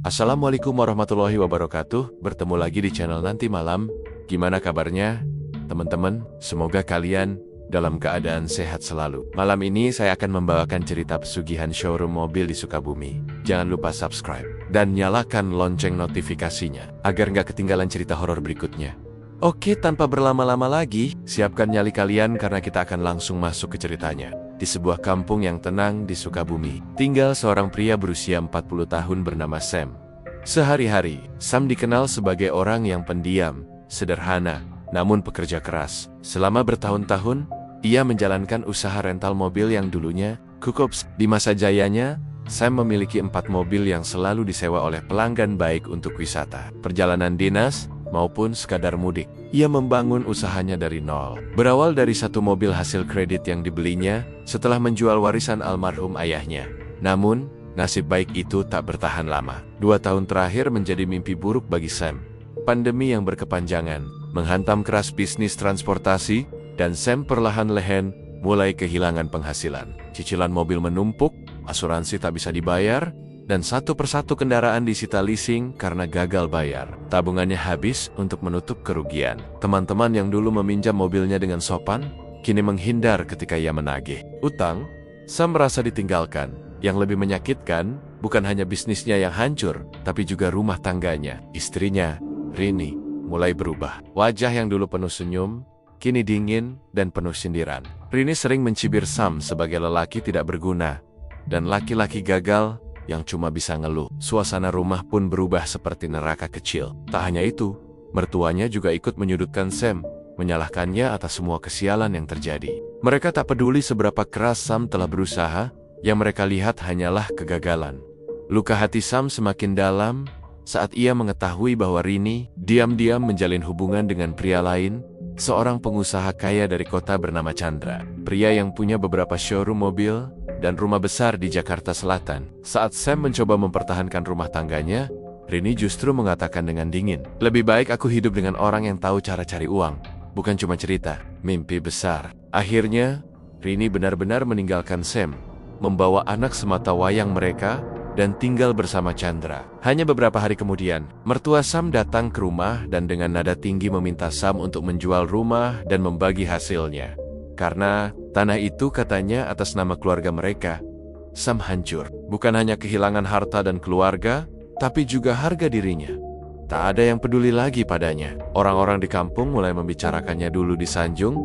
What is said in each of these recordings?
Assalamualaikum warahmatullahi wabarakatuh. Bertemu lagi di channel Nanti Malam. Gimana kabarnya, teman-teman? Semoga kalian dalam keadaan sehat selalu. Malam ini saya akan membawakan cerita pesugihan showroom mobil di Sukabumi. Jangan lupa subscribe dan nyalakan lonceng notifikasinya agar nggak ketinggalan cerita horor berikutnya. Oke, tanpa berlama-lama lagi, siapkan nyali kalian karena kita akan langsung masuk ke ceritanya. Di sebuah kampung yang tenang di Sukabumi, tinggal seorang pria berusia 40 tahun bernama Sam. Sehari-hari, Sam dikenal sebagai orang yang pendiam, sederhana, namun pekerja keras. Selama bertahun-tahun, ia menjalankan usaha rental mobil yang dulunya cukup. Di masa jayanya, Sam memiliki 4 mobil yang selalu disewa oleh pelanggan baik untuk wisata, perjalanan dinas, maupun sekadar mudik. Ia membangun usahanya dari nol. Berawal dari 1 mobil hasil kredit yang dibelinya setelah menjual warisan almarhum ayahnya. Namun, nasib baik itu tak bertahan lama. 2 tahun terakhir menjadi mimpi buruk bagi Sam. Pandemi yang berkepanjangan menghantam keras bisnis transportasi, dan Sam perlahan-lahan mulai kehilangan penghasilan. Cicilan mobil menumpuk, asuransi tak bisa dibayar, dan satu persatu kendaraan disita leasing karena gagal bayar. Tabungannya habis untuk menutup kerugian. Teman-teman yang dulu meminjam mobilnya dengan sopan, kini menghindar ketika ia menagih utang. Sam merasa ditinggalkan. Yang lebih menyakitkan, bukan hanya bisnisnya yang hancur, tapi juga rumah tangganya. Istrinya, Rini, mulai berubah. Wajah yang dulu penuh senyum, kini dingin dan penuh sindiran. Rini sering mencibir Sam sebagai lelaki tidak berguna, dan laki-laki gagal yang cuma bisa ngeluh. Suasana rumah pun berubah seperti neraka kecil. Tak hanya itu, mertuanya juga ikut menyudutkan Sam, menyalahkannya atas semua kesialan yang terjadi. Mereka tak peduli seberapa keras Sam telah berusaha, yang mereka lihat hanyalah kegagalan. Luka hati Sam semakin dalam saat ia mengetahui bahwa Rini diam-diam menjalin hubungan dengan pria lain, seorang pengusaha kaya dari kota bernama Chandra. Pria yang punya beberapa showroom mobil dan rumah besar di Jakarta Selatan. Saat Sam mencoba mempertahankan rumah tangganya, Rini justru mengatakan dengan dingin, "Lebih baik aku hidup dengan orang yang tahu cara cari uang, bukan cuma cerita mimpi besar." Akhirnya, Rini benar-benar meninggalkan Sam, membawa anak sematawayang mereka, dan tinggal bersama Chandra. Hanya beberapa hari kemudian, mertua Sam datang ke rumah dan dengan nada tinggi meminta Sam untuk menjual rumah dan membagi hasilnya. Karena tanah itu katanya atas nama keluarga mereka. Sam hancur. Bukan hanya kehilangan harta dan keluarga, tapi juga harga dirinya. Tak ada yang peduli lagi padanya. Orang-orang di kampung mulai membicarakannya dulu di sanjung,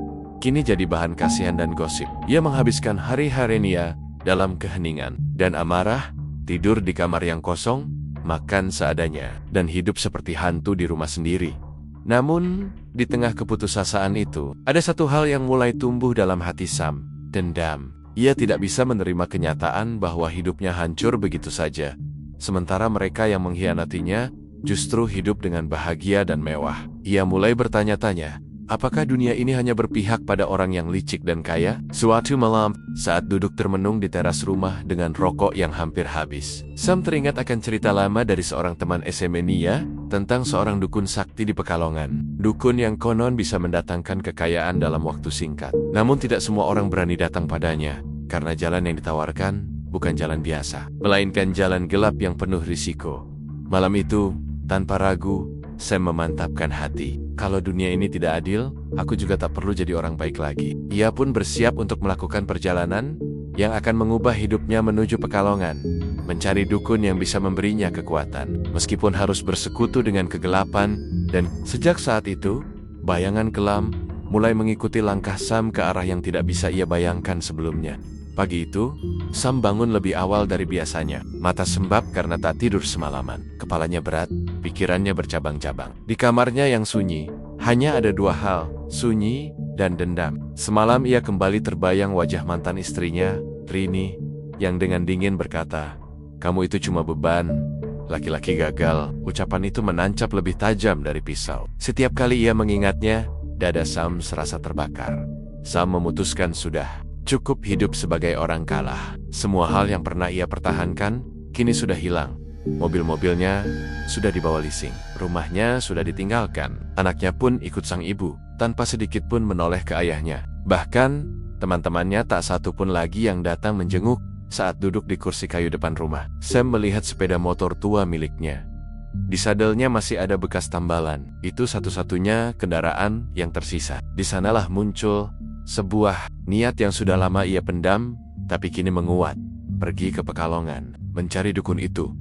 kini jadi bahan kasihan dan gosip. Ia menghabiskan hari-harinya dalam keheningan dan amarah, tidur di kamar yang kosong, makan seadanya, dan hidup seperti hantu di rumah sendiri. Namun, di tengah keputusasaan itu, ada satu hal yang mulai tumbuh dalam hati Sam, dendam. Ia tidak bisa menerima kenyataan bahwa hidupnya hancur begitu saja, sementara mereka yang mengkhianatinya justru hidup dengan bahagia dan mewah. Ia mulai bertanya-tanya, apakah dunia ini hanya berpihak pada orang yang licik dan kaya? Suatu malam, saat duduk termenung di teras rumah dengan rokok yang hampir habis, Sam teringat akan cerita lama dari seorang teman SMA-nya tentang seorang dukun sakti di Pekalongan. Dukun yang konon bisa mendatangkan kekayaan dalam waktu singkat. Namun tidak semua orang berani datang padanya, karena jalan yang ditawarkan bukan jalan biasa, melainkan jalan gelap yang penuh risiko. Malam itu, tanpa ragu, Sam memantapkan hati. Kalau dunia ini tidak adil, aku juga tak perlu jadi orang baik lagi. Ia pun bersiap untuk melakukan perjalanan yang akan mengubah hidupnya menuju Pekalongan, mencari dukun yang bisa memberinya kekuatan, meskipun harus bersekutu dengan kegelapan. Dan sejak saat itu, bayangan kelam mulai mengikuti langkah Sam ke arah yang tidak bisa ia bayangkan sebelumnya. Pagi itu, Sam bangun lebih awal dari biasanya. Mata sembab karena tak tidur semalaman. Kepalanya berat, pikirannya bercabang-cabang. Di kamarnya yang sunyi, hanya ada 2 hal, sunyi dan dendam. Semalam ia kembali terbayang wajah mantan istrinya, Rini, yang dengan dingin berkata, "Kamu itu cuma beban, laki-laki gagal." Ucapan itu menancap lebih tajam dari pisau. Setiap kali ia mengingatnya, dada Sam serasa terbakar. Sam memutuskan sudah cukup hidup sebagai orang kalah. Semua hal yang pernah ia pertahankan, kini sudah hilang. Mobil-mobilnya sudah dibawa leasing. Rumahnya sudah ditinggalkan. Anaknya pun ikut sang ibu, tanpa sedikit pun menoleh ke ayahnya. Bahkan, teman-temannya tak satu pun lagi yang datang menjenguk. saat duduk di kursi kayu depan rumah. Sam melihat sepeda motor tua miliknya. Di sadelnya masih ada bekas tambalan. Itu satu-satunya kendaraan yang tersisa. Di sanalah muncul sebuah niat yang sudah lama ia pendam, tapi kini menguat. Pergi ke Pekalongan, mencari dukun itu.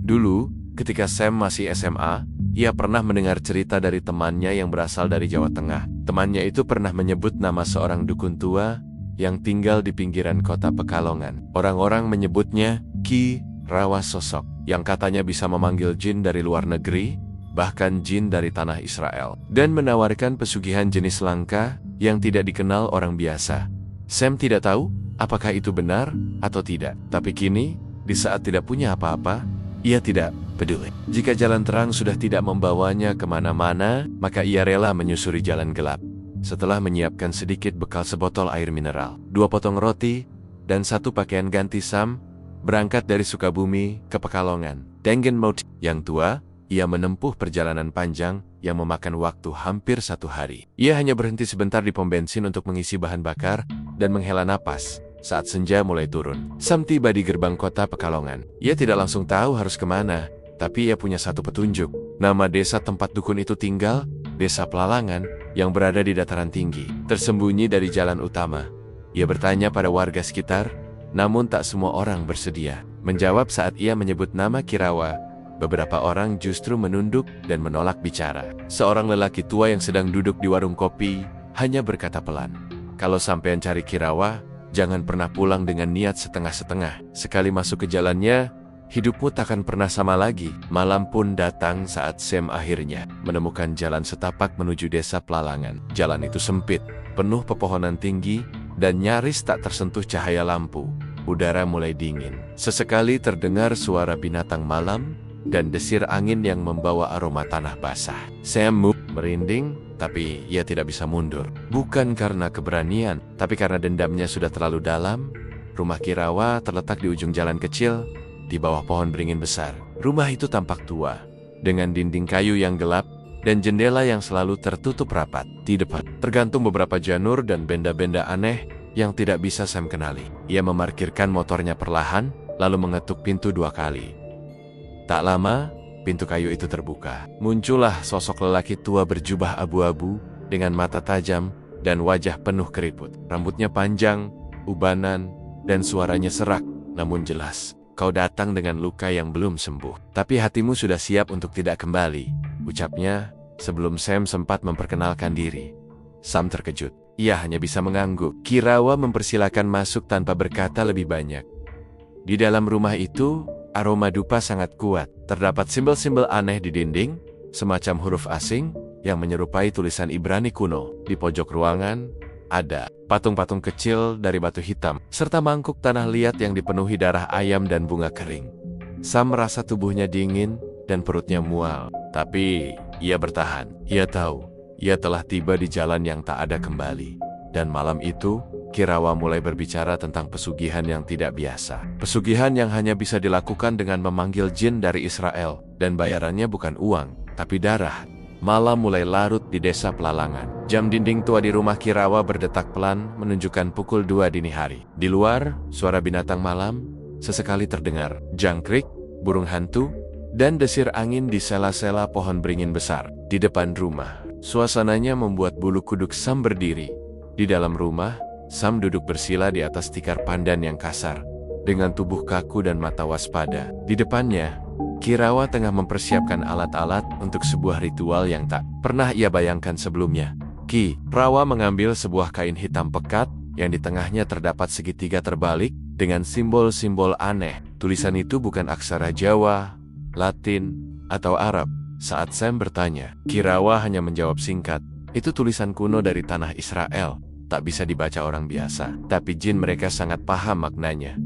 Dulu, ketika Sam masih SMA, ia pernah mendengar cerita dari temannya yang berasal dari Jawa Tengah. Temannya itu pernah menyebut nama seorang dukun tua yang tinggal di pinggiran kota Pekalongan. Orang-orang menyebutnya Ki Rawa Sosok, yang katanya bisa memanggil jin dari luar negeri, bahkan jin dari tanah Israel, dan menawarkan pesugihan jenis langka yang tidak dikenal orang biasa. Sam tidak tahu apakah itu benar atau tidak, tapi kini, di saat tidak punya apa-apa, ia tidak peduli. Jika jalan terang sudah tidak membawanya kemana-mana, maka ia rela menyusuri jalan gelap. Setelah menyiapkan sedikit bekal sebotol air mineral, 2 potong roti, dan 1 pakaian ganti, Sam berangkat dari Sukabumi ke Pekalongan. Dengan motor yang tua, ia menempuh perjalanan panjang yang memakan waktu hampir 1 hari. Ia hanya berhenti sebentar di pom bensin untuk mengisi bahan bakar dan menghela napas. Saat senja mulai turun, Sam tiba di gerbang kota Pekalongan. Ia tidak langsung tahu harus kemana, tapi ia punya satu petunjuk. Nama desa tempat dukun itu tinggal, Desa Pelalangan, yang berada di dataran tinggi, tersembunyi dari jalan utama. Ia bertanya pada warga sekitar, namun tak semua orang bersedia menjawab saat ia menyebut nama Kirawa. Beberapa orang justru menunduk dan menolak bicara. Seorang lelaki tua yang sedang duduk di warung kopi hanya berkata pelan, "Kalau sampean cari Kirawa, jangan pernah pulang dengan niat setengah-setengah. Sekali masuk ke jalannya, hidupmu takkan pernah sama lagi." Malam pun datang saat Sam akhirnya menemukan jalan setapak menuju Desa Pelalangan. Jalan itu sempit, penuh pepohonan tinggi, dan nyaris tak tersentuh cahaya lampu. Udara mulai dingin. Sesekali terdengar suara binatang malam dan desir angin yang membawa aroma tanah basah. Sam merinding, tapi ia tidak bisa mundur. Bukan karena keberanian, tapi karena dendamnya sudah terlalu dalam. Rumah Kirawa terletak di ujung jalan kecil, di bawah pohon beringin besar. Rumah itu tampak tua, dengan dinding kayu yang gelap dan jendela yang selalu tertutup rapat. Di depan tergantung beberapa janur dan benda-benda aneh yang tidak bisa Sam kenali. Ia memarkirkan motornya perlahan, lalu mengetuk pintu 2 kali. Tak lama, pintu kayu itu terbuka. Muncullah sosok lelaki tua berjubah abu-abu dengan mata tajam dan wajah penuh keriput. Rambutnya panjang, ubanan, dan suaranya serak, namun jelas. "Kau datang dengan luka yang belum sembuh, tapi hatimu sudah siap untuk tidak kembali," ucapnya sebelum Sam sempat memperkenalkan diri. Sam terkejut. Ia hanya bisa mengangguk. Kirawa mempersilakan masuk tanpa berkata lebih banyak. Di dalam rumah itu, aroma dupa sangat kuat. Terdapat simbol-simbol aneh di dinding, semacam huruf asing yang menyerupai tulisan Ibrani kuno. Di pojok ruangan, ada patung-patung kecil dari batu hitam, serta mangkuk tanah liat yang dipenuhi darah ayam dan bunga kering. Sam merasa tubuhnya dingin dan perutnya mual, tapi ia bertahan. Ia tahu, ia telah tiba di jalan yang tak ada kembali. Dan malam itu, Kirawa mulai berbicara tentang pesugihan yang tidak biasa. Pesugihan yang hanya bisa dilakukan dengan memanggil jin dari Israel, dan bayarannya bukan uang, tapi darah. Malam mulai larut di Desa Pelalangan. Jam dinding tua di rumah Kirawa berdetak pelan menunjukkan pukul 2 dini hari. Di luar, suara binatang malam sesekali terdengar. Jangkrik, burung hantu, dan desir angin di sela-sela pohon beringin besar. Di depan rumah, suasananya membuat bulu kuduk Sam berdiri. Di dalam rumah, Sam duduk bersila di atas tikar pandan yang kasar, dengan tubuh kaku dan mata waspada. Di depannya, Kirawa tengah mempersiapkan alat-alat untuk sebuah ritual yang tak pernah ia bayangkan sebelumnya. Kirawa mengambil sebuah kain hitam pekat, yang di tengahnya terdapat segitiga terbalik, dengan simbol-simbol aneh. Tulisan itu bukan aksara Jawa, Latin, atau Arab. Saat Sam bertanya, Kirawa hanya menjawab singkat, "Itu tulisan kuno dari tanah Israel. Tak bisa dibaca orang biasa, tapi jin mereka sangat paham maknanya."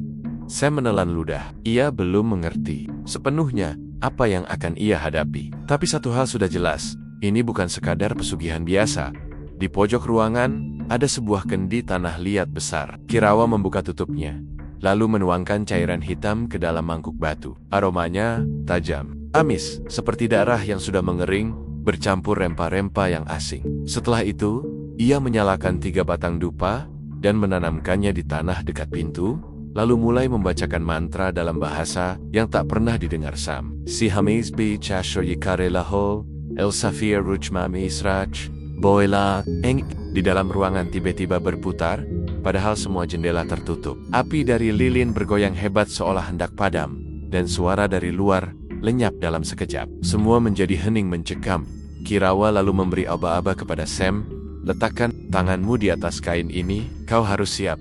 Sam menelan ludah. Ia belum mengerti sepenuhnya apa yang akan ia hadapi. Tapi satu hal sudah jelas, ini bukan sekadar pesugihan biasa. Di pojok ruangan, ada sebuah kendi tanah liat besar. Kirawa membuka tutupnya, lalu menuangkan cairan hitam ke dalam mangkuk batu. Aromanya tajam, amis, seperti darah yang sudah mengering, bercampur rempah-rempah yang asing. Setelah itu, ia menyalakan 3 batang dupa dan menanamkannya di tanah dekat pintu, lalu mulai membacakan mantra dalam bahasa yang tak pernah didengar Sam. Si Hamiz bi Chashur Yikare Lahol, El Safir Rujma Misrach, Boila, Eng. Di dalam ruangan tiba-tiba berputar, padahal semua jendela tertutup. Api dari lilin bergoyang hebat seolah hendak padam, dan suara dari luar lenyap dalam sekejap. Semua menjadi hening mencekam. Kirawa lalu memberi aba-aba kepada Sam, "Letakkan tanganmu di atas kain ini, kau harus siap.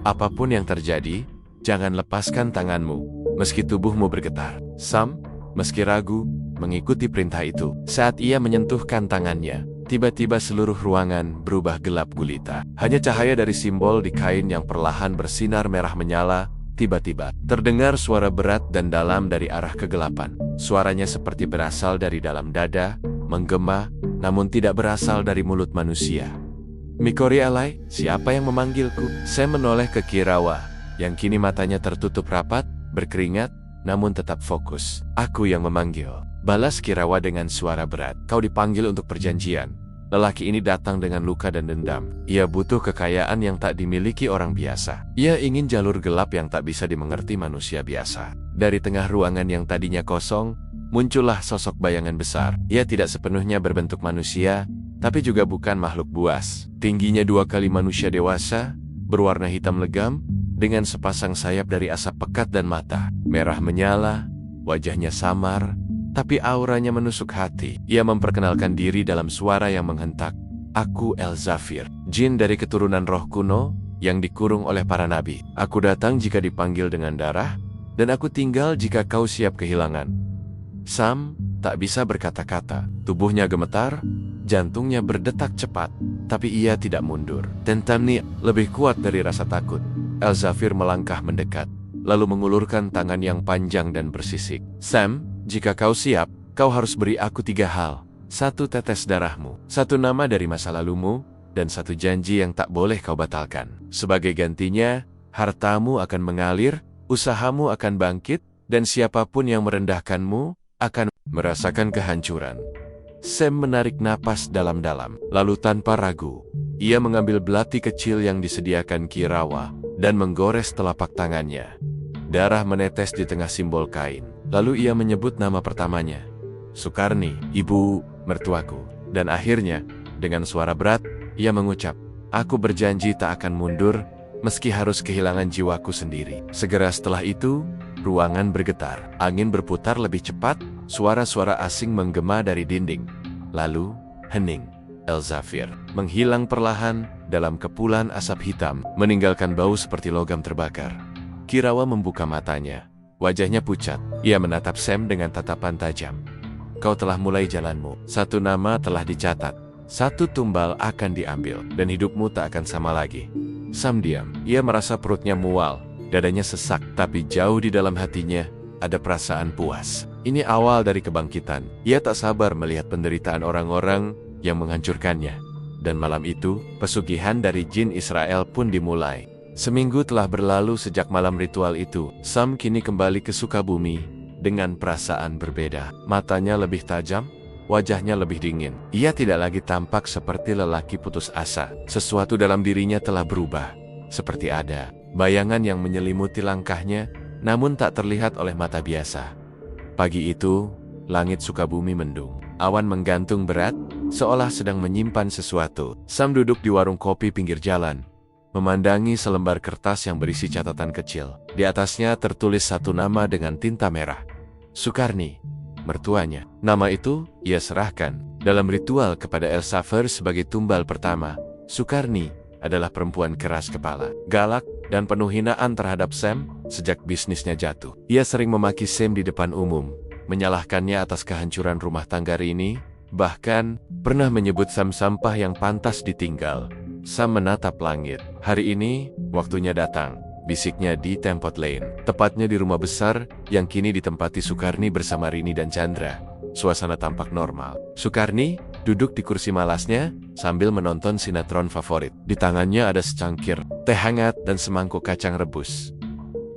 Apapun yang terjadi, jangan lepaskan tanganmu, meski tubuhmu bergetar." Sam, meski ragu, mengikuti perintah itu. Saat ia menyentuhkan tangannya, tiba-tiba seluruh ruangan berubah gelap gulita. Hanya cahaya dari simbol di kain yang perlahan bersinar merah menyala. Tiba-tiba, terdengar suara berat dan dalam dari arah kegelapan. Suaranya seperti berasal dari dalam dada, menggema, namun tidak berasal dari mulut manusia. "Mikori alai, siapa yang memanggilku?" Sam menoleh ke Kirawa, yang kini matanya tertutup rapat, berkeringat, namun tetap fokus. "Aku yang memanggil," balas Kirawa dengan suara berat. "Kau dipanggil untuk perjanjian. Lelaki ini datang dengan luka dan dendam. Ia butuh kekayaan yang tak dimiliki orang biasa. Ia ingin jalur gelap yang tak bisa dimengerti manusia biasa." Dari tengah ruangan yang tadinya kosong, muncullah sosok bayangan besar. Ia tidak sepenuhnya berbentuk manusia, tapi juga bukan makhluk buas. Tingginya 2 kali manusia dewasa, berwarna hitam legam, dengan sepasang sayap dari asap pekat dan mata. Merah menyala, wajahnya samar, tapi auranya menusuk hati. Ia memperkenalkan diri dalam suara yang menghentak. "Aku El Zafir, jin dari keturunan roh kuno yang dikurung oleh para nabi. Aku datang jika dipanggil dengan darah, dan aku tinggal jika kau siap kehilangan." Sam tak bisa berkata-kata. Tubuhnya gemetar, jantungnya berdetak cepat, tapi ia tidak mundur. Tentamni lebih kuat dari rasa takut. El Zafir melangkah mendekat, lalu mengulurkan tangan yang panjang dan bersisik. "Sam, jika kau siap, kau harus beri aku 3 hal. 1 tetes darahmu, 1 nama dari masa lalumu, dan 1 janji yang tak boleh kau batalkan. Sebagai gantinya, hartamu akan mengalir, usahamu akan bangkit, dan siapapun yang merendahkanmu akan merasakan kehancuran." Sam menarik napas dalam-dalam, lalu tanpa ragu, ia mengambil belati kecil yang disediakan Kirawa dan menggores telapak tangannya. Darah menetes di tengah simbol kain. Lalu ia menyebut nama pertamanya, "Sukarni, ibu mertuaku." Dan akhirnya, dengan suara berat, ia mengucap, "Aku berjanji tak akan mundur, meski harus kehilangan jiwaku sendiri." Segera setelah itu, ruangan bergetar. Angin berputar lebih cepat, suara-suara asing menggema dari dinding. Lalu, hening. El Zafir menghilang perlahan dalam kepulan asap hitam, meninggalkan bau seperti logam terbakar. Kirawa membuka matanya. Wajahnya pucat. Ia menatap Sam dengan tatapan tajam. "Kau telah mulai jalanmu. 1 nama telah dicatat. 1 tumbal akan diambil, dan hidupmu tak akan sama lagi." Sam diam. Ia merasa perutnya mual, dadanya sesak, tapi jauh di dalam hatinya ada perasaan puas. Ini awal dari kebangkitan. Ia tak sabar melihat penderitaan orang-orang yang menghancurkannya. Dan malam itu, pesugihan dari jin Israel pun dimulai. Seminggu telah berlalu sejak malam ritual itu. Sam kini kembali ke Sukabumi dengan perasaan berbeda. Matanya lebih tajam, wajahnya lebih dingin. Ia tidak lagi tampak seperti lelaki putus asa. Sesuatu dalam dirinya telah berubah. Seperti ada bayangan yang menyelimuti langkahnya, namun tak terlihat oleh mata biasa. Pagi itu, langit Sukabumi mendung. Awan menggantung berat, seolah sedang menyimpan sesuatu. Sam duduk di warung kopi pinggir jalan, memandangi selembar kertas yang berisi catatan kecil. Di atasnya tertulis 1 nama dengan tinta merah. Sukarni, mertuanya. Nama itu ia serahkan dalam ritual kepada El Zafir sebagai tumbal pertama. Sukarni adalah perempuan keras kepala, galak, dan penuh hinaan terhadap Sam sejak bisnisnya jatuh. Ia sering memaki Sam di depan umum, menyalahkannya atas kehancuran rumah tangga Rini, bahkan pernah menyebut Sam sampah yang pantas ditinggal. Sam menatap langit. "Hari ini, waktunya datang," bisiknya di Tempot Lane, tepatnya di rumah besar yang kini ditempati Sukarni bersama Rini dan Chandra. Suasana tampak normal. Sukarni duduk di kursi malasnya sambil menonton sinetron favorit. Di tangannya ada secangkir teh hangat dan semangkuk kacang rebus.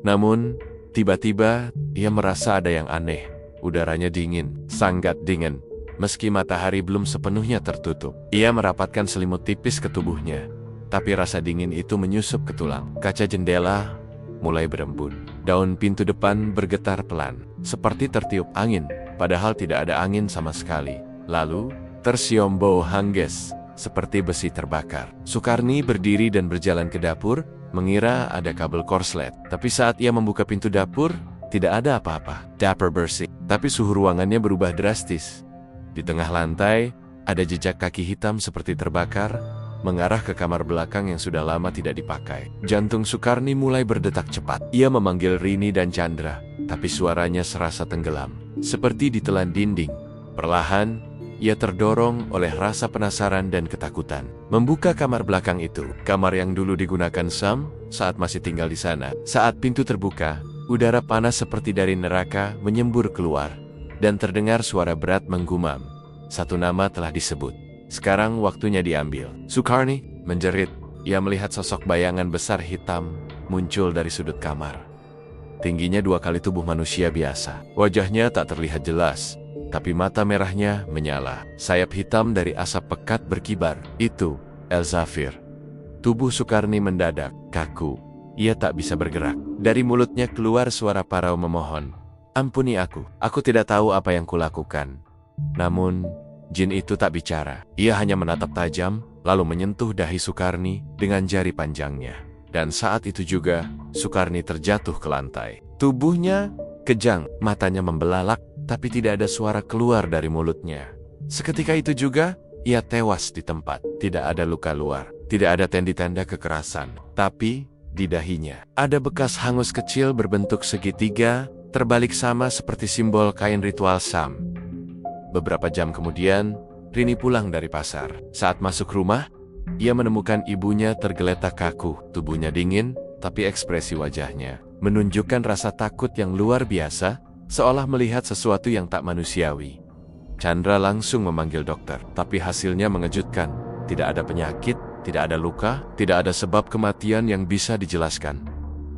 Namun, tiba-tiba ia merasa ada yang aneh. Udaranya dingin, sangat dingin. Meski matahari belum sepenuhnya tertutup, ia merapatkan selimut tipis ke tubuhnya. Tapi rasa dingin itu menyusup ke tulang. Kaca jendela mulai berembun. Daun pintu depan bergetar pelan, seperti tertiup angin, padahal tidak ada angin sama sekali. Lalu, tersiom bau hangges, seperti besi terbakar. Sukarni berdiri dan berjalan ke dapur, mengira ada kabel korslet. Tapi saat ia membuka pintu dapur, tidak ada apa-apa. Dapur bersih, tapi suhu ruangannya berubah drastis. Di tengah lantai, ada jejak kaki hitam seperti terbakar, mengarah ke kamar belakang yang sudah lama tidak dipakai. Jantung Sukarni mulai berdetak cepat. Ia memanggil Rini dan Chandra, tapi suaranya serasa tenggelam, seperti ditelan dinding. Perlahan, ia terdorong oleh rasa penasaran dan ketakutan. Membuka kamar belakang itu, kamar yang dulu digunakan Sam saat masih tinggal di sana. Saat pintu terbuka, udara panas seperti dari neraka menyembur keluar, dan terdengar suara berat menggumam. Satu nama telah disebut. Sekarang waktunya diambil. Sukarni menjerit. Ia melihat sosok bayangan besar hitam muncul dari sudut kamar. Tingginya 2 kali tubuh manusia biasa. Wajahnya tak terlihat jelas, tapi mata merahnya menyala. Sayap hitam dari asap pekat berkibar. Itu Elzafir. Tubuh Sukarni mendadak kaku. Ia tak bisa bergerak. Dari mulutnya keluar suara parau memohon. Ampuni aku tidak tahu apa yang kulakukan. Namun, jin itu tak bicara. Ia hanya menatap tajam, lalu menyentuh dahi Sukarni dengan jari panjangnya. Dan saat itu juga, Sukarni terjatuh ke lantai. Tubuhnya kejang, matanya membelalak, tapi tidak ada suara keluar dari mulutnya. Seketika itu juga, ia tewas di tempat. Tidak ada luka luar, tidak ada tanda-tanda kekerasan. Tapi, di dahinya, ada bekas hangus kecil berbentuk segitiga, terbalik sama seperti simbol kain ritual Sam. Beberapa jam kemudian, Rini pulang dari pasar. Saat masuk rumah, ia menemukan ibunya tergeletak kaku. Tubuhnya dingin, tapi ekspresi wajahnya menunjukkan rasa takut yang luar biasa, seolah melihat sesuatu yang tak manusiawi. Chandra langsung memanggil dokter, tapi hasilnya mengejutkan. Tidak ada penyakit, tidak ada luka, tidak ada sebab kematian yang bisa dijelaskan.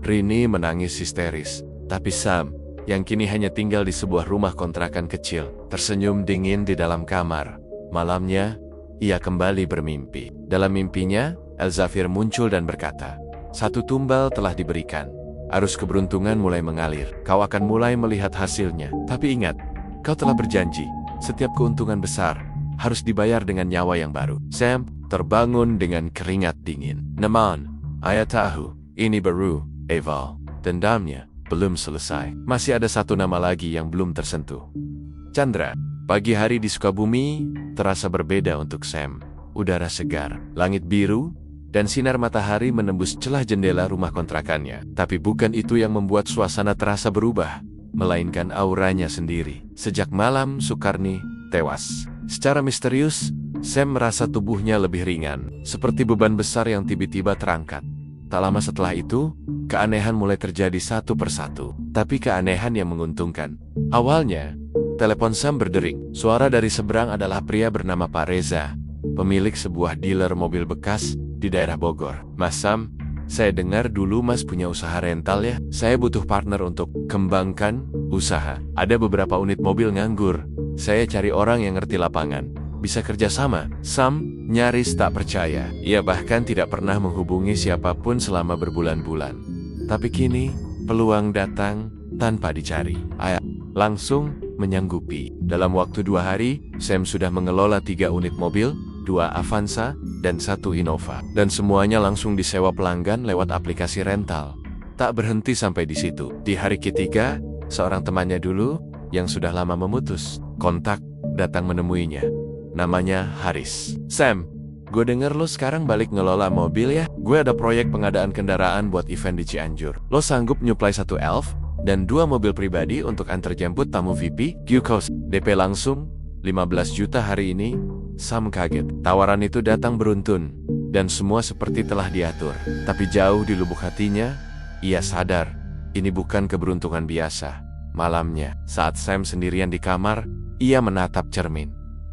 Rini menangis histeris, tapi Sam, yang kini hanya tinggal di sebuah rumah kontrakan kecil, tersenyum dingin di dalam kamar. Malamnya, ia kembali bermimpi. Dalam mimpinya, Elzafir muncul dan berkata, "Satu tumbal telah diberikan. Arus keberuntungan mulai mengalir. Kau akan mulai melihat hasilnya. Tapi ingat, kau telah berjanji, setiap keuntungan besar harus dibayar dengan nyawa yang baru." Sam terbangun dengan keringat dingin. "Namun, ayah tahu, ini baru Eval. Dendamnya belum selesai. Masih ada satu nama lagi yang belum tersentuh." Chandra. Pagi hari di Sukabumi terasa berbeda untuk Sam. Udara segar, langit biru, dan sinar matahari menembus celah jendela rumah kontrakannya. Tapi bukan itu yang membuat suasana terasa berubah, melainkan auranya sendiri. Sejak malam Sukarni tewas, secara misterius, Sam merasa tubuhnya lebih ringan, seperti beban besar yang tiba-tiba terangkat. Tak lama setelah itu, keanehan mulai terjadi satu persatu, tapi keanehan yang menguntungkan. Awalnya, telepon Sam berdering. Suara dari seberang adalah pria bernama Pak Reza, pemilik sebuah dealer mobil bekas di daerah Bogor. "Mas Sam, saya dengar dulu Mas punya usaha rental ya? Saya butuh partner untuk kembangkan usaha. Ada beberapa unit mobil nganggur. Saya cari orang yang ngerti lapangan. Bisa kerjasama?" Sam nyaris tak percaya. Ia bahkan tidak pernah menghubungi siapapun selama berbulan-bulan. Tapi kini, peluang datang tanpa dicari. Ayah langsung menyanggupi. Dalam waktu 2 hari, Sam sudah mengelola 3 unit mobil, 2 Avanza, dan 1 Innova. Dan semuanya langsung disewa pelanggan lewat aplikasi rental. Tak berhenti sampai di situ. Di hari ketiga, seorang temannya dulu, yang sudah lama memutus kontak, datang menemuinya. Namanya Haris. "Sam, gue denger lo sekarang balik ngelola mobil ya? Gue ada proyek pengadaan kendaraan buat event di Cianjur. Lo sanggup nyuplai 1 Elf dan 2 mobil pribadi untuk antar jemput tamu VIP? Q-Coast, DP langsung, 15 juta hari ini." Sam kaget. Tawaran itu datang beruntun, dan semua seperti telah diatur. Tapi jauh di lubuk hatinya, ia sadar, ini bukan keberuntungan biasa. Malamnya, saat Sam sendirian di kamar, ia menatap cermin.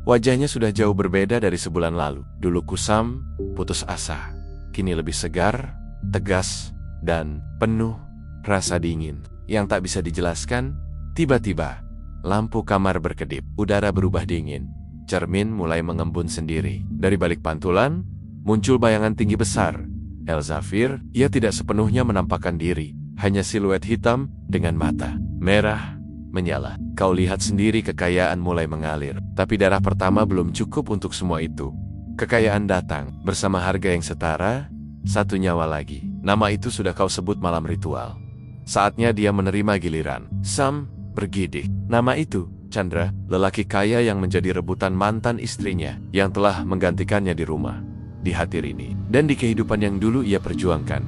Wajahnya sudah jauh berbeda dari sebulan lalu. Dulu kusam, putus asa. Kini lebih segar, tegas, dan penuh rasa dingin yang tak bisa dijelaskan. Tiba-tiba, lampu kamar berkedip. Udara berubah dingin. Cermin mulai mengembun sendiri. Dari balik pantulan, muncul bayangan tinggi besar. Elzafir, ia tidak sepenuhnya menampakkan diri. hanya siluet hitam dengan mata merah menyala. Kau lihat sendiri, kekayaan mulai mengalir. Tapi darah pertama belum cukup untuk semua itu. Kekayaan datang bersama harga yang setara, satu nyawa lagi. Nama itu sudah kau sebut malam ritual. Saatnya dia menerima giliran. Sam bergidik. Nama itu Chandra, lelaki kaya yang menjadi rebutan mantan istrinya yang telah menggantikannya di rumah, di hati Rini, dan di kehidupan yang dulu ia perjuangkan.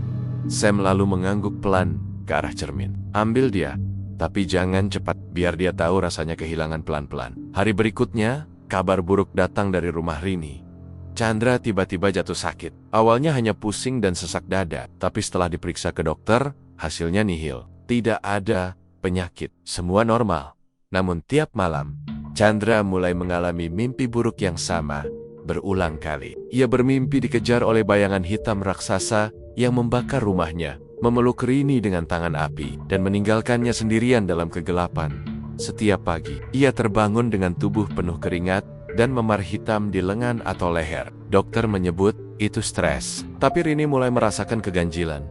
Sam lalu mengangguk pelan ke arah cermin. Ambil dia, tapi jangan cepat, biar dia tahu rasanya kehilangan pelan-pelan. Hari berikutnya, kabar buruk datang dari rumah Rini. Chandra tiba-tiba jatuh sakit. Awalnya hanya pusing dan sesak dada, tapi setelah diperiksa ke dokter, hasilnya nihil. Tidak ada penyakit, semua normal. Namun tiap malam, Chandra mulai mengalami mimpi buruk yang sama berulang kali. Ia bermimpi dikejar oleh bayangan hitam raksasa yang membakar rumahnya, memeluk Rini dengan tangan api, dan meninggalkannya sendirian dalam kegelapan. Setiap pagi, ia terbangun dengan tubuh penuh keringat dan memar hitam di lengan atau leher. Dokter menyebut itu stres, tapi Rini mulai merasakan keganjilan.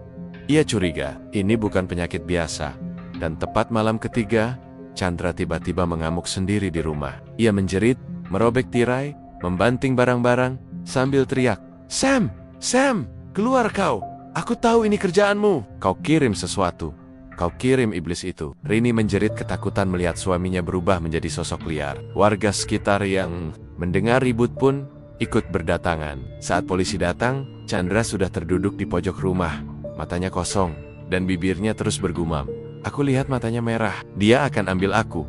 Ia curiga, ini bukan penyakit biasa. Dan tepat malam ketiga, Chandra tiba-tiba mengamuk sendiri di rumah. Ia menjerit, merobek tirai, membanting barang-barang, sambil teriak, "Sam! Sam! Keluar kau! Aku tahu ini kerjaanmu! Kau kirim sesuatu. Kau kirim iblis itu." Rini menjerit ketakutan melihat suaminya berubah menjadi sosok liar. Warga sekitar yang mendengar ribut pun ikut berdatangan. Saat polisi datang, Chandra sudah terduduk di pojok rumah. Matanya kosong, dan bibirnya terus bergumam. "Aku lihat matanya merah. Dia akan ambil aku.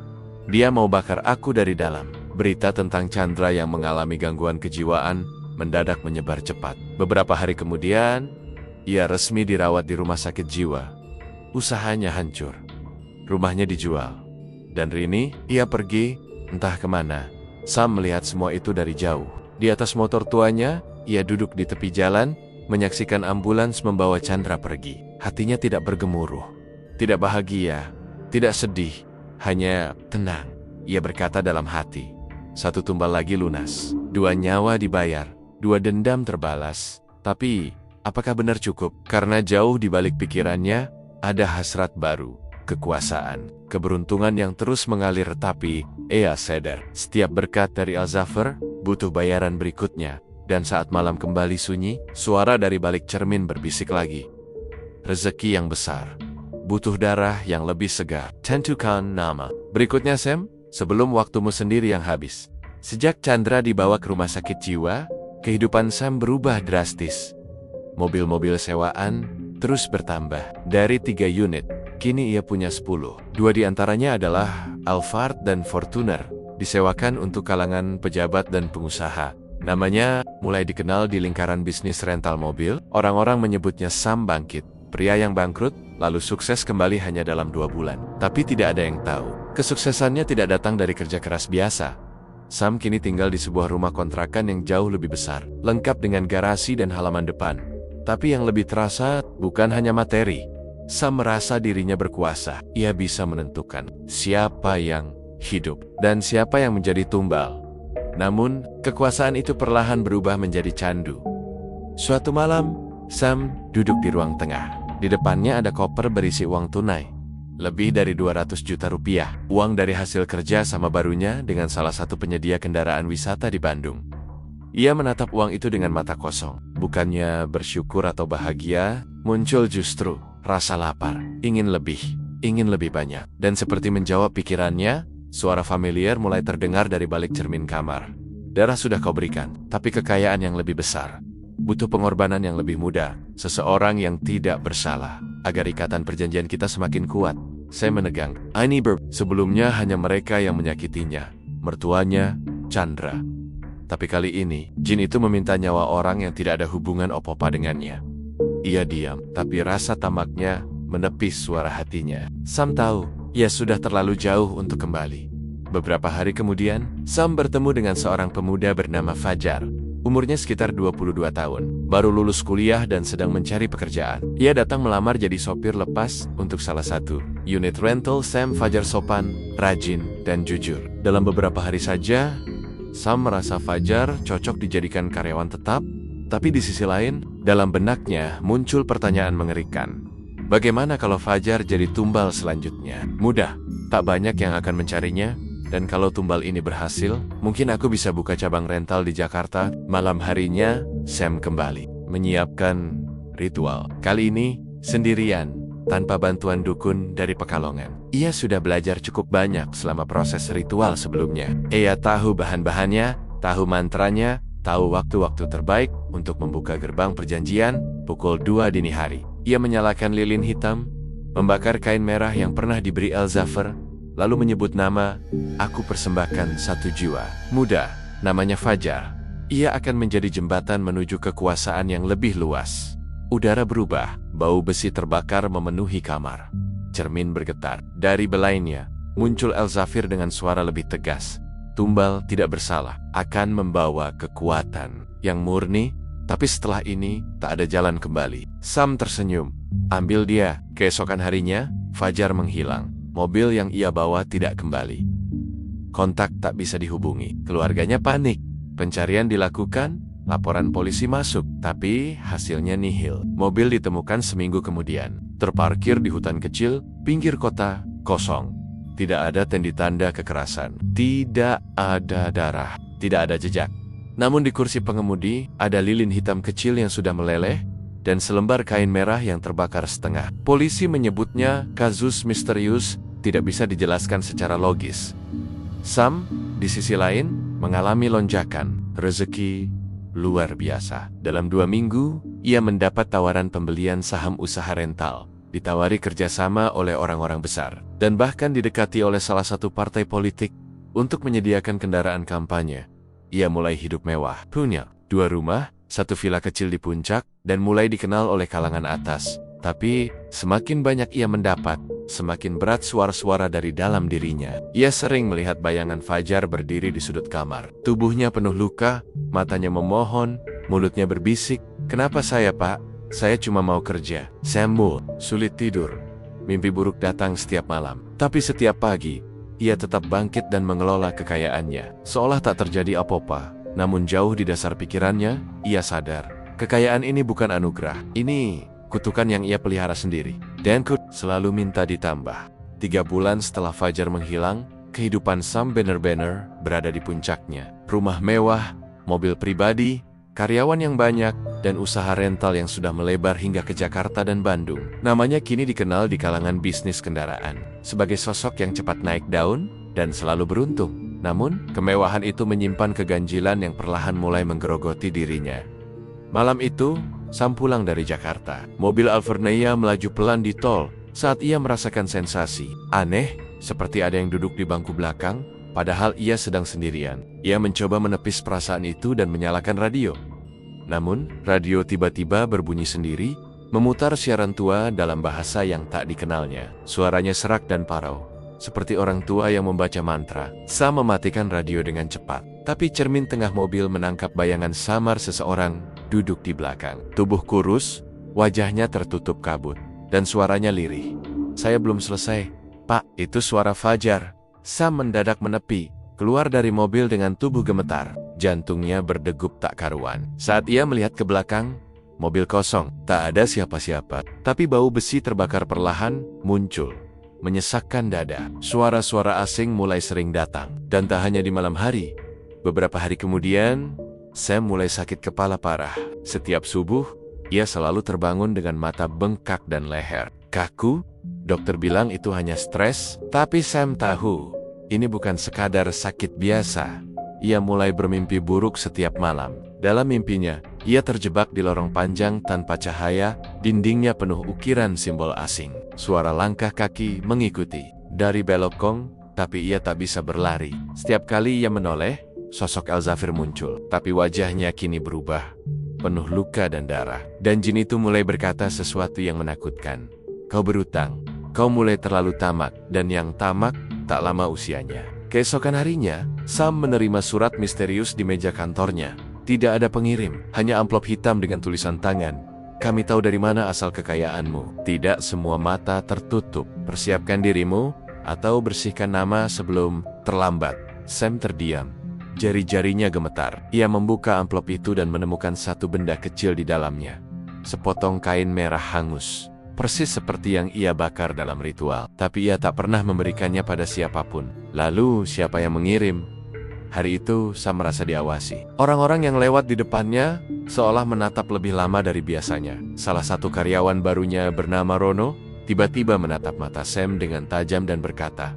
Dia mau bakar aku dari dalam." Berita tentang Chandra yang mengalami gangguan kejiwaan mendadak menyebar cepat. Beberapa hari kemudian, ia resmi dirawat di rumah sakit jiwa. Usahanya hancur. Rumahnya dijual. Dan Rini, ia pergi entah kemana. Sam melihat semua itu dari jauh. Di atas motor tuanya, ia duduk di tepi jalan, menyaksikan ambulans membawa Chandra pergi. Hatinya tidak bergemuruh. Tidak bahagia, tidak sedih, hanya tenang. Ia berkata dalam hati, satu tumbal lagi lunas, 2 nyawa dibayar, 2 dendam terbalas. Tapi, apakah benar cukup? Karena jauh di balik pikirannya, ada hasrat baru, kekuasaan, keberuntungan yang terus mengalir. Tapi, ia sadar, setiap berkat dari Al-Zafar butuh bayaran berikutnya. Dan saat malam kembali sunyi, suara dari balik cermin berbisik lagi. Rezeki yang besar butuh darah yang lebih segar. Tentukan nama. Berikutnya Sam, sebelum waktumu sendiri yang habis. Sejak Chandra dibawa ke rumah sakit jiwa, kehidupan Sam berubah drastis. Mobil-mobil sewaan terus bertambah. Dari 3 unit, kini ia punya 10. 2 diantaranya adalah Alphard dan Fortuner, disewakan untuk kalangan pejabat dan pengusaha. Namanya mulai dikenal di lingkaran bisnis rental mobil. Orang-orang menyebutnya Sam Bangkit. Pria yang bangkrut, lalu sukses kembali hanya dalam 2 bulan. Tapi tidak ada yang tahu, kesuksesannya tidak datang dari kerja keras biasa. Sam kini tinggal di sebuah rumah kontrakan yang jauh lebih besar, lengkap dengan garasi dan halaman depan. Tapi yang lebih terasa, bukan hanya materi. Sam merasa dirinya berkuasa. Ia bisa menentukan siapa yang hidup dan siapa yang menjadi tumbal. Namun, kekuasaan itu perlahan berubah menjadi candu. Suatu malam, Sam duduk di ruang tengah. Di depannya ada koper berisi uang tunai. Lebih dari 200 juta rupiah. Uang dari hasil kerja sama barunya dengan salah satu penyedia kendaraan wisata di Bandung. Ia menatap uang itu dengan mata kosong. Bukannya bersyukur atau bahagia, muncul justru rasa lapar. Ingin lebih banyak. Dan seperti menjawab pikirannya, suara familiar mulai terdengar dari balik cermin kamar. Darah sudah kau berikan, tapi kekayaan yang lebih besar butuh pengorbanan yang lebih muda, seseorang yang tidak bersalah, agar ikatan perjanjian kita semakin kuat. Saya menegang. Sebelumnya hanya mereka yang menyakitinya, mertuanya, Chandra. Tapi kali ini, jin itu meminta nyawa orang yang tidak ada hubungan apa-apa dengannya. Ia diam, tapi rasa tamaknya menepis suara hatinya. Sam tahu, ia sudah terlalu jauh untuk kembali. Beberapa hari kemudian, Sam bertemu dengan seorang pemuda bernama Fajar. Umurnya sekitar 22 tahun, baru lulus kuliah dan sedang mencari pekerjaan. Ia datang melamar jadi sopir lepas untuk salah satu unit rental. Sam Fajar sopan, rajin, dan jujur. Dalam beberapa hari saja, Sam merasa Fajar cocok dijadikan karyawan tetap. Tapi di sisi lain, dalam benaknya muncul pertanyaan mengerikan. Bagaimana kalau Fajar jadi tumbal selanjutnya? Mudah, tak banyak yang akan mencarinya. Dan kalau tumbal ini berhasil, mungkin aku bisa buka cabang rental di Jakarta. Malam harinya, Sam kembali menyiapkan ritual. Kali ini, sendirian, tanpa bantuan dukun dari Pekalongan. Ia sudah belajar cukup banyak selama proses ritual sebelumnya. Ia tahu bahan-bahannya, tahu mantranya, tahu waktu-waktu terbaik untuk membuka gerbang perjanjian pukul 2 dini hari. Ia menyalakan lilin hitam, membakar kain merah yang pernah diberi Elzafir, lalu menyebut nama, "Aku persembahkan satu jiwa muda, namanya Fajar." Ia akan menjadi jembatan menuju kekuasaan yang lebih luas. Udara berubah, bau besi terbakar memenuhi kamar. Cermin bergetar. Dari belainnya, muncul Elzafir dengan suara lebih tegas. Tumbal tidak bersalah, akan membawa kekuatan yang murni, tapi setelah ini tak ada jalan kembali. Sam tersenyum. Ambil dia. Keesokan harinya, Fajar menghilang. Mobil yang ia bawa tidak kembali. Kontak tak bisa dihubungi. Keluarganya panik. Pencarian dilakukan, laporan polisi masuk, tapi hasilnya nihil. Mobil ditemukan seminggu kemudian. Terparkir di hutan kecil, pinggir kota, kosong. Tidak ada tanda kekerasan. Tidak ada darah. Tidak ada jejak. Namun di kursi pengemudi, ada lilin hitam kecil yang sudah meleleh, dan selembar kain merah yang terbakar setengah. Polisi menyebutnya kasus misterius, tidak bisa dijelaskan secara logis. Sam, di sisi lain, mengalami lonjakan rezeki luar biasa. Dalam 2 minggu, ia mendapat tawaran pembelian saham usaha rental, ditawari kerjasama oleh orang-orang besar, dan bahkan didekati oleh salah satu partai politik untuk menyediakan kendaraan kampanye. Ia mulai hidup mewah, punya 2 rumah, 1 villa kecil di puncak, dan mulai dikenal oleh kalangan atas. Tapi, semakin banyak ia mendapat, semakin berat suara-suara dari dalam dirinya. Ia sering melihat bayangan Fajar berdiri di sudut kamar. Tubuhnya penuh luka, matanya memohon, mulutnya berbisik, "Kenapa saya, Pak? Saya cuma mau kerja." Samuel sulit tidur. Mimpi buruk datang setiap malam. Tapi setiap pagi, ia tetap bangkit dan mengelola kekayaannya. Seolah tak terjadi apa-apa. Namun jauh di dasar pikirannya, ia sadar. Kekayaan ini bukan anugerah. Ini kutukan yang ia pelihara sendiri. Dan selalu minta ditambah. 3 bulan setelah Fajar menghilang, kehidupan Sam benar-benar berada di puncaknya. Rumah mewah, mobil pribadi, karyawan yang banyak, dan usaha rental yang sudah melebar hingga ke Jakarta dan Bandung. Namanya kini dikenal di kalangan bisnis kendaraan sebagai sosok yang cepat naik daun dan selalu beruntung. Namun, kemewahan itu menyimpan keganjilan yang perlahan mulai menggerogoti dirinya. Malam itu, Sam pulang dari Jakarta. Mobil Alvernia melaju pelan di tol saat ia merasakan sensasi aneh, seperti ada yang duduk di bangku belakang, padahal ia sedang sendirian. Ia mencoba menepis perasaan itu dan menyalakan radio. Namun, radio tiba-tiba berbunyi sendiri, memutar siaran tua dalam bahasa yang tak dikenalnya. Suaranya serak dan parau, seperti orang tua yang membaca mantra. Sam mematikan radio dengan cepat. Tapi cermin tengah mobil menangkap bayangan samar seseorang duduk di belakang. Tubuh kurus, wajahnya tertutup kabut, dan suaranya lirih. "Saya belum selesai, Pak." Itu suara Fajar. Sam mendadak menepi, keluar dari mobil dengan tubuh gemetar. Jantungnya berdegup tak karuan. Saat ia melihat ke belakang, mobil kosong, tak ada siapa-siapa. Tapi bau besi terbakar perlahan muncul, menyesakkan dada. Suara-suara asing mulai sering datang. Dan tak hanya di malam hari. Beberapa hari kemudian, Sam mulai sakit kepala parah. Setiap subuh, ia selalu terbangun dengan mata bengkak dan leher kaku. Dokter bilang itu hanya stres, tapi Sam tahu, ini bukan sekadar sakit biasa. Ia mulai bermimpi buruk setiap malam. Dalam mimpinya, ia terjebak di lorong panjang tanpa cahaya, dindingnya penuh ukiran simbol asing. Suara langkah kaki mengikuti. Dari belok kong, tapi ia tak bisa berlari. Setiap kali ia menoleh, sosok Elzafir muncul. Tapi wajahnya kini berubah, penuh luka dan darah. Dan jin itu mulai berkata sesuatu yang menakutkan. "Kau berutang, kau mulai terlalu tamak, dan yang tamak tak lama usianya." Keesokan harinya, Sam menerima surat misterius di meja kantornya. Tidak ada pengirim, hanya amplop hitam dengan tulisan tangan. "Kami tahu dari mana asal kekayaanmu. Tidak semua mata tertutup. Persiapkan dirimu, atau bersihkan nama sebelum terlambat." Sam terdiam. Jari-jarinya gemetar. Ia membuka amplop itu dan menemukan satu benda kecil di dalamnya. Sepotong kain merah hangus. persis seperti yang ia bakar dalam ritual. Tapi ia tak pernah memberikannya pada siapapun. Lalu, siapa yang mengirim? Hari itu, Sam merasa diawasi. Orang-orang yang lewat di depannya seolah menatap lebih lama dari biasanya. Salah satu karyawan barunya bernama Rono tiba-tiba menatap mata Sam dengan tajam dan berkata,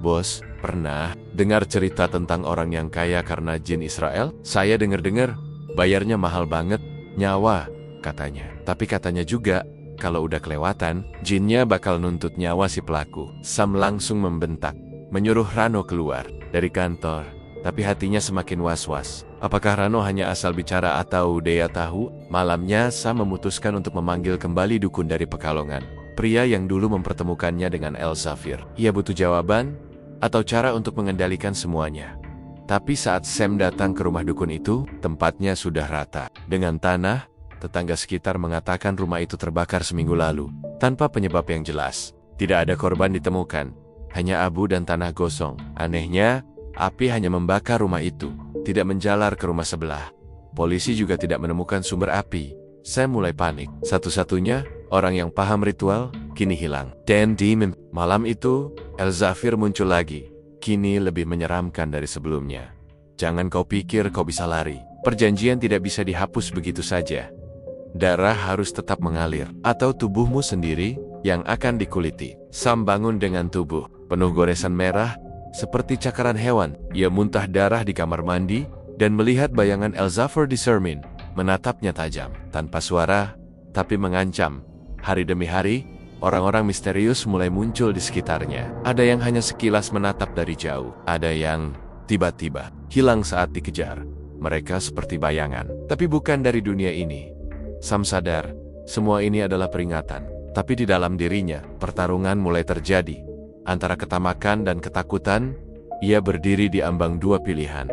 "Bos, pernah dengar cerita tentang orang yang kaya karena jin Israel? Saya dengar-dengar bayarnya mahal banget, nyawa," katanya. Tapi katanya juga, kalau udah kelewatan, jinnya bakal nuntut nyawa si pelaku. Sam langsung membentak, menyuruh Rano keluar dari kantor. Tapi hatinya semakin was-was. Apakah Rano hanya asal bicara atau dia tahu? Malamnya, Sam memutuskan untuk memanggil kembali dukun dari Pekalongan. Pria yang dulu mempertemukannya dengan Elzafir. Ia butuh jawaban atau cara untuk mengendalikan semuanya. Tapi saat Sam datang ke rumah dukun itu, tempatnya sudah rata dengan tanah. Tetangga sekitar mengatakan rumah itu terbakar seminggu lalu, tanpa penyebab yang jelas. Tidak ada korban ditemukan, hanya abu dan tanah gosong. Anehnya, api hanya membakar rumah itu, tidak menjalar ke rumah sebelah. Polisi juga tidak menemukan sumber api. Sam mulai panik. Satu-satunya orang yang paham ritual kini hilang. Dan di malam itu, Elzafir muncul lagi. Kini lebih menyeramkan dari sebelumnya. Jangan kau pikir kau bisa lari. Perjanjian tidak bisa dihapus begitu saja. Darah harus tetap mengalir, atau tubuhmu sendiri yang akan dikuliti. Sam bangun dengan tubuh penuh goresan merah, seperti cakaran hewan. Ia muntah darah di kamar mandi, dan melihat bayangan Elzafir di cermin, menatapnya tajam. Tanpa suara, tapi mengancam. Hari demi hari, orang-orang misterius mulai muncul di sekitarnya. Ada yang hanya sekilas menatap dari jauh. Ada yang tiba-tiba hilang saat dikejar. Mereka seperti bayangan, tapi bukan dari dunia ini. Sam sadar, semua ini adalah peringatan. Tapi di dalam dirinya, pertarungan mulai terjadi. Antara ketamakan dan ketakutan, ia berdiri di ambang dua pilihan.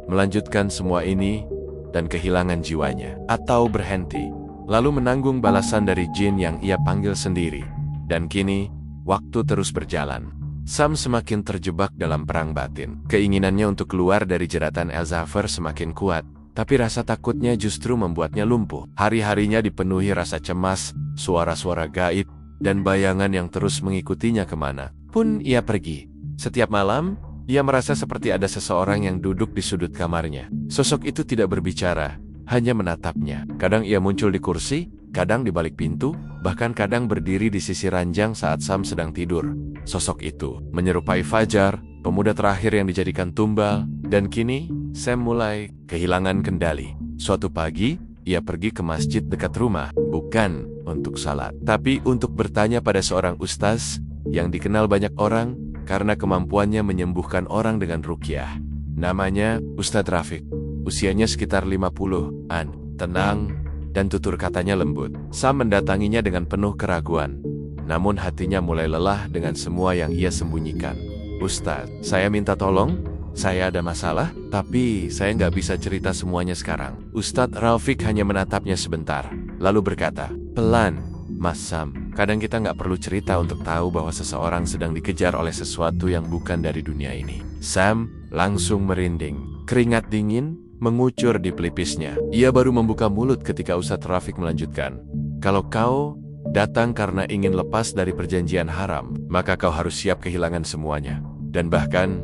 Melanjutkan semua ini dan kehilangan jiwanya. Atau berhenti, lalu menanggung balasan dari jin yang ia panggil sendiri. Dan kini, waktu terus berjalan. Sam semakin terjebak dalam perang batin. Keinginannya untuk keluar dari jeratan Elzafir semakin kuat. Tapi rasa takutnya justru membuatnya lumpuh. Hari-harinya dipenuhi rasa cemas, suara-suara gaib, dan bayangan yang terus mengikutinya kemana pun ia pergi. Setiap malam, ia merasa seperti ada seseorang yang duduk di sudut kamarnya. Sosok itu tidak berbicara, hanya menatapnya. Kadang ia muncul di kursi, kadang di balik pintu, bahkan kadang berdiri di sisi ranjang saat Sam sedang tidur. Sosok itu menyerupai Fajar, pemuda terakhir yang dijadikan tumbal, dan kini Sam mulai kehilangan kendali. Suatu pagi, ia pergi ke masjid dekat rumah, bukan untuk salat, tapi untuk bertanya pada seorang ustaz yang dikenal banyak orang karena kemampuannya menyembuhkan orang dengan ruqyah. Namanya Ustadz Rafiq. Usianya sekitar 50-an, tenang, dan tutur katanya lembut. Sam mendatanginya dengan penuh keraguan, namun hatinya mulai lelah dengan semua yang ia sembunyikan. "Ustadz, saya minta tolong. Saya ada masalah, tapi saya nggak bisa cerita semuanya sekarang." Ustadz Rafiq hanya menatapnya sebentar, lalu berkata, "Pelan, Mas Sam. Kadang kita nggak perlu cerita untuk tahu bahwa seseorang sedang dikejar oleh sesuatu yang bukan dari dunia ini." Sam langsung merinding. Keringat dingin mengucur di pelipisnya. Ia baru membuka mulut ketika Ustadz Rafiq melanjutkan, "Kalau kau datang karena ingin lepas dari perjanjian haram, maka kau harus siap kehilangan semuanya. Dan bahkan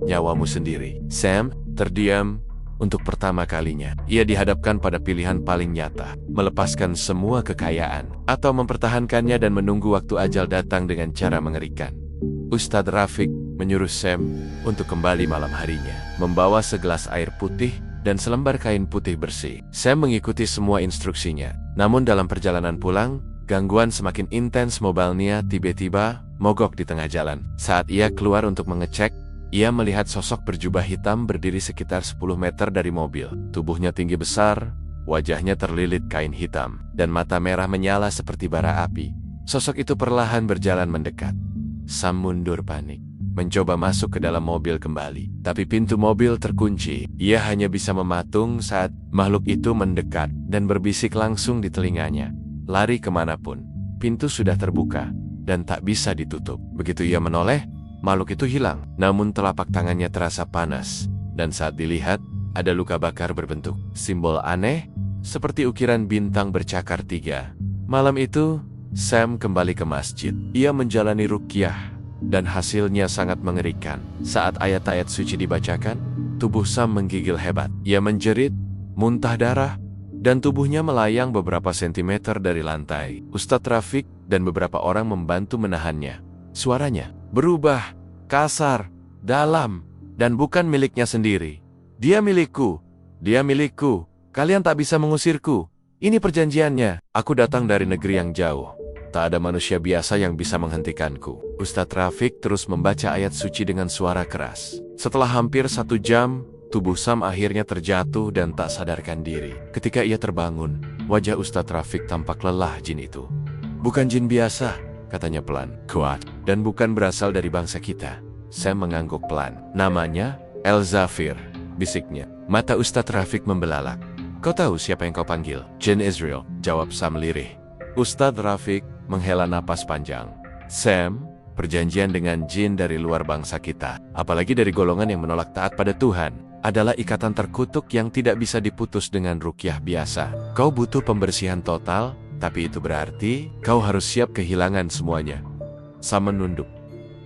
nyawamu sendiri." Sam terdiam. Untuk pertama kalinya, ia dihadapkan pada pilihan paling nyata, melepaskan semua kekayaan, atau mempertahankannya dan menunggu waktu ajal datang dengan cara mengerikan. Ustadz Rafiq menyuruh Sam untuk kembali malam harinya, membawa segelas air putih dan selembar kain putih bersih. Sam mengikuti semua instruksinya, namun dalam perjalanan pulang, gangguan semakin intens. Mobilnya tiba-tiba mogok di tengah jalan. Saat ia keluar untuk mengecek, ia melihat sosok berjubah hitam berdiri sekitar 10 meter dari mobil. Tubuhnya tinggi besar, wajahnya terlilit kain hitam, dan mata merah menyala seperti bara api. Sosok itu perlahan berjalan mendekat. Sam mundur panik, mencoba masuk ke dalam mobil kembali. Tapi pintu mobil terkunci. Ia hanya bisa mematung saat makhluk itu mendekat dan berbisik langsung di telinganya. Lari kemanapun, pintu sudah terbuka dan tak bisa ditutup. Begitu ia menoleh, makhluk itu hilang, namun telapak tangannya terasa panas, dan saat dilihat, ada luka bakar berbentuk simbol aneh, seperti ukiran bintang bercakar 3. Malam itu, Sam kembali ke masjid. Ia menjalani ruqyah, dan hasilnya sangat mengerikan. Saat ayat-ayat suci dibacakan, tubuh Sam menggigil hebat. Ia menjerit, muntah darah, dan tubuhnya melayang beberapa sentimeter dari lantai. Ustadz Rafiq dan beberapa orang membantu menahannya. Suaranya berubah, kasar, dalam, dan bukan miliknya sendiri. Dia milikku, dia milikku, kalian tak bisa mengusirku. Ini perjanjiannya. Aku datang dari negeri yang jauh. Tak ada manusia biasa yang bisa menghentikanku. Ustadz Rafiq terus membaca ayat suci dengan suara keras. Setelah hampir 1 jam, tubuh Sam akhirnya terjatuh dan tak sadarkan diri. Ketika ia terbangun, wajah Ustadz Rafiq tampak lelah jin itu. Bukan jin biasa, katanya pelan, kuat, dan bukan berasal dari bangsa kita. Sam mengangguk pelan. Namanya El-Zafir, bisiknya. Mata Ustadz Rafiq membelalak. Kau tahu siapa yang kau panggil? Jin Israel, jawab Sam lirih. Ustadz Rafiq menghela napas panjang. Sam, perjanjian dengan jin dari luar bangsa kita, apalagi dari golongan yang menolak taat pada Tuhan, adalah ikatan terkutuk yang tidak bisa diputus dengan ruqyah biasa. Kau butuh pembersihan total, tapi itu berarti kau harus siap kehilangan semuanya. Sam menunduk.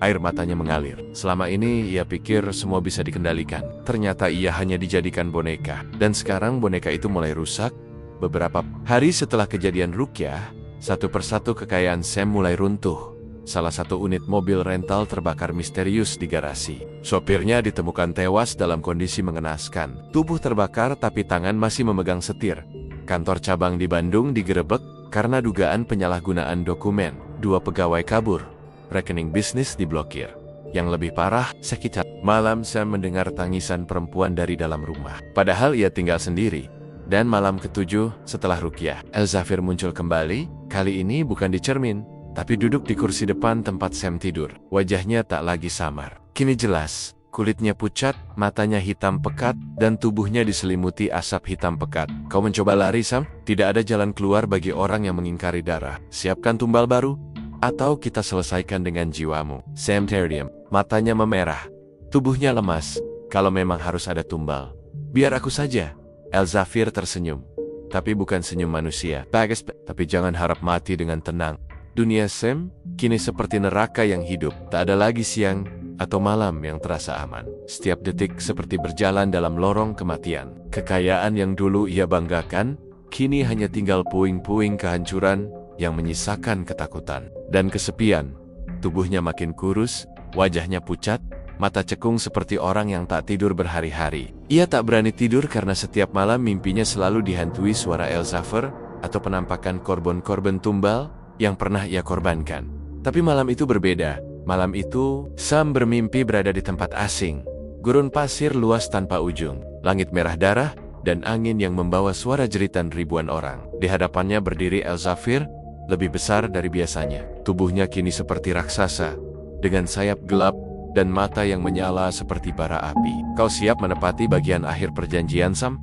Air matanya mengalir. Selama ini ia pikir semua bisa dikendalikan. Ternyata ia hanya dijadikan boneka. Dan sekarang boneka itu mulai rusak. Beberapa hari setelah kejadian ruqyah, satu persatu kekayaan Sam mulai runtuh. Salah satu unit mobil rental terbakar misterius di garasi. Sopirnya ditemukan tewas dalam kondisi mengenaskan. Tubuh terbakar tapi tangan masih memegang setir. Kantor cabang di Bandung digerebek karena dugaan penyalahgunaan dokumen. 2 pegawai kabur. Rekening bisnis diblokir. Yang lebih parah, sakit. Malam Sam mendengar tangisan perempuan dari dalam rumah. Padahal ia tinggal sendiri. Dan malam ke-7 setelah ruqyah, El-Zafir muncul kembali, kali ini bukan di cermin, tapi duduk di kursi depan tempat Sam tidur. Wajahnya tak lagi samar. Kini jelas, kulitnya pucat, matanya hitam pekat, dan tubuhnya diselimuti asap hitam pekat. Kau mencoba lari, Sam? Tidak ada jalan keluar bagi orang yang mengingkari darah. Siapkan tumbal baru, atau kita selesaikan dengan jiwamu. Sam terdiam, matanya memerah. Tubuhnya lemas. Kalau memang harus ada tumbal, biar aku saja. El-Zafir tersenyum. Tapi bukan senyum manusia. Bagus, tapi jangan harap mati dengan tenang. Dunia Sam kini seperti neraka yang hidup. Tak ada lagi siang atau malam yang terasa aman. Setiap detik seperti berjalan dalam lorong kematian. Kekayaan yang dulu ia banggakan, kini hanya tinggal puing-puing kehancuran yang menyisakan ketakutan dan kesepian. Tubuhnya makin kurus, wajahnya pucat, mata cekung seperti orang yang tak tidur berhari-hari. Ia tak berani tidur karena setiap malam mimpinya selalu dihantui suara El-Zafir atau penampakan korban-korban tumbal yang pernah ia korbankan. Tapi malam itu berbeda. Malam itu, Sam bermimpi berada di tempat asing. Gurun pasir luas tanpa ujung, langit merah darah, dan angin yang membawa suara jeritan ribuan orang. Di hadapannya berdiri El-Zafir, lebih besar dari biasanya. Tubuhnya kini seperti raksasa, dengan sayap gelap dan mata yang menyala seperti bara api. Kau siap menepati bagian akhir perjanjian, Sam?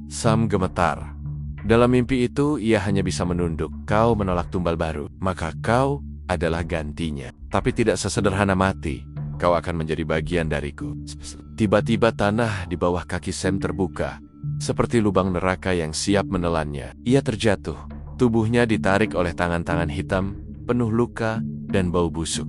Sam gemetar. Dalam mimpi itu, ia hanya bisa menunduk. Kau menolak tumbal baru, maka kau adalah gantinya. Tapi tidak sesederhana mati. Kau akan menjadi bagian dariku. Tiba-tiba tanah di bawah kaki Sam terbuka, seperti lubang neraka yang siap menelannya. Ia terjatuh. Tubuhnya ditarik oleh tangan-tangan hitam, penuh luka dan bau busuk.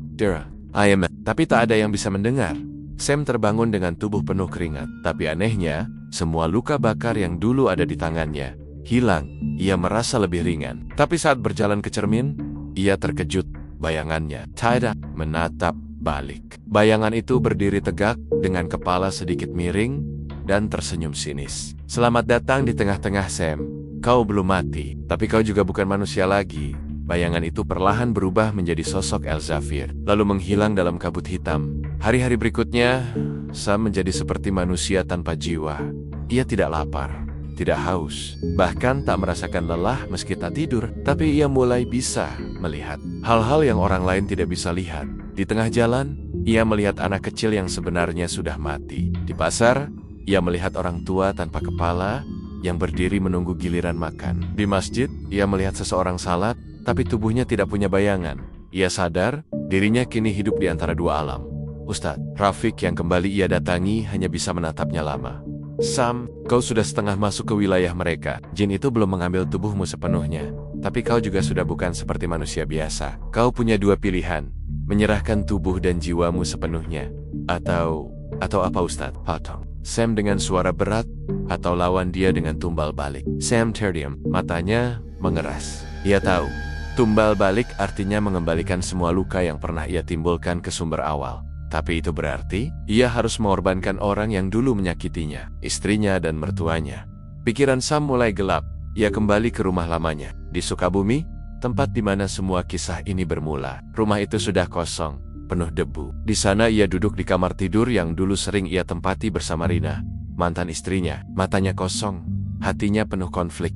Tapi tak ada yang bisa mendengar. Sam terbangun dengan tubuh penuh keringat. Tapi anehnya, semua luka bakar yang dulu ada di tangannya hilang. Ia merasa lebih ringan. Tapi saat berjalan ke cermin, ia terkejut. Bayangannya tidak menatap balik. Bayangan itu berdiri tegak dengan kepala sedikit miring dan tersenyum sinis. Selamat datang di tengah-tengah, Sam. Kau belum mati, tapi kau juga bukan manusia lagi. Bayangan itu perlahan berubah menjadi sosok El-Zafir, lalu menghilang dalam kabut hitam. Hari-hari berikutnya, Sam menjadi seperti manusia tanpa jiwa. Ia tidak lapar, tidak haus, bahkan tak merasakan lelah meski tak tidur. Tapi ia mulai bisa melihat hal-hal yang orang lain tidak bisa lihat. Di tengah jalan, ia melihat anak kecil yang sebenarnya sudah mati. Di pasar, ia melihat orang tua tanpa kepala yang berdiri menunggu giliran makan. Di masjid, ia melihat seseorang salat, tapi tubuhnya tidak punya bayangan. Ia sadar, dirinya kini hidup di antara dua alam. Ustadz Rafiq yang kembali ia datangi hanya bisa menatapnya lama. Sam, kau sudah setengah masuk ke wilayah mereka. Jin itu belum mengambil tubuhmu sepenuhnya. Tapi kau juga sudah bukan seperti manusia biasa. Kau punya dua pilihan. Menyerahkan tubuh dan jiwamu sepenuhnya. Atau apa Ustadz? Potong. Sam dengan suara berat, atau lawan dia dengan tumbal balik. Sam terdiam, matanya mengeras. Ia tahu, tumbal balik artinya mengembalikan semua luka yang pernah ia timbulkan ke sumber awal. Tapi itu berarti, ia harus mengorbankan orang yang dulu menyakitinya, istrinya dan mertuanya. Pikiran Sam mulai gelap. Ia kembali ke rumah lamanya, di Sukabumi, tempat di mana semua kisah ini bermula. Rumah itu sudah kosong, penuh debu. Di sana ia duduk di kamar tidur yang dulu sering ia tempati bersama Rina, mantan istrinya. Matanya kosong, hatinya penuh konflik.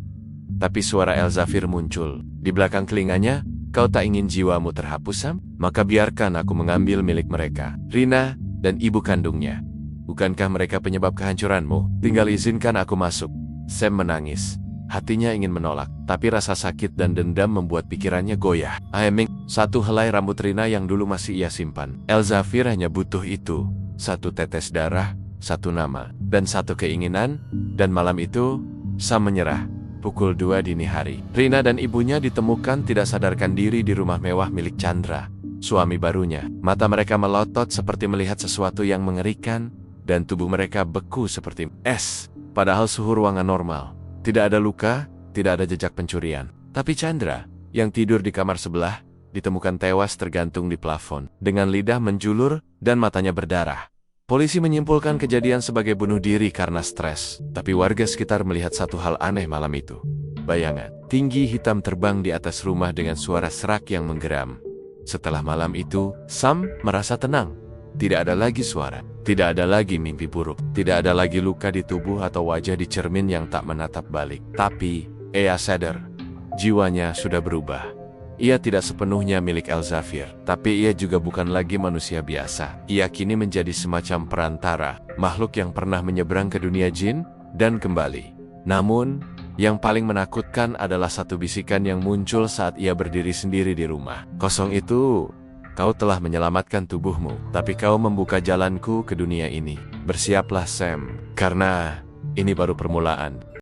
Tapi suara Elzafir muncul. Di belakang telinganya, kau tak ingin jiwamu terhapus, Sam? Maka biarkan aku mengambil milik mereka, Rina dan ibu kandungnya. Bukankah mereka penyebab kehancuranmu? Tinggal izinkan aku masuk. Sam menangis. Hatinya ingin menolak, tapi rasa sakit dan dendam membuat pikirannya goyah. Aeming, satu helai rambut Rina yang dulu masih ia simpan. Elzafir hanya butuh itu. Satu tetes darah, satu nama, dan satu keinginan. Dan malam itu, Sam menyerah. Pukul 2 dini hari. Rina dan ibunya ditemukan tidak sadarkan diri di rumah mewah milik Chandra, suami barunya. Mata mereka melotot seperti melihat sesuatu yang mengerikan, dan tubuh mereka beku seperti es. Padahal suhu ruangan normal. Tidak ada luka, tidak ada jejak pencurian. Tapi Chandra, yang tidur di kamar sebelah, ditemukan tewas tergantung di plafon, dengan lidah menjulur dan matanya berdarah. Polisi menyimpulkan kejadian sebagai bunuh diri karena stres. Tapi warga sekitar melihat satu hal aneh malam itu. Bayangan tinggi hitam terbang di atas rumah dengan suara serak yang menggeram. Setelah malam itu, Sam merasa tenang. Tidak ada lagi suara, tidak ada lagi mimpi buruk, tidak ada lagi luka di tubuh atau wajah di cermin yang tak menatap balik. Tapi, ia sadar, jiwanya sudah berubah. Ia tidak sepenuhnya milik Elzafir, tapi ia juga bukan lagi manusia biasa. Ia kini menjadi semacam perantara, makhluk yang pernah menyeberang ke dunia jin dan kembali. Namun, yang paling menakutkan adalah satu bisikan yang muncul saat ia berdiri sendiri di rumah. Kosong itu, kau telah menyelamatkan tubuhmu, tapi kau membuka jalanku ke dunia ini. Bersiaplah, Sam, karena ini baru permulaan.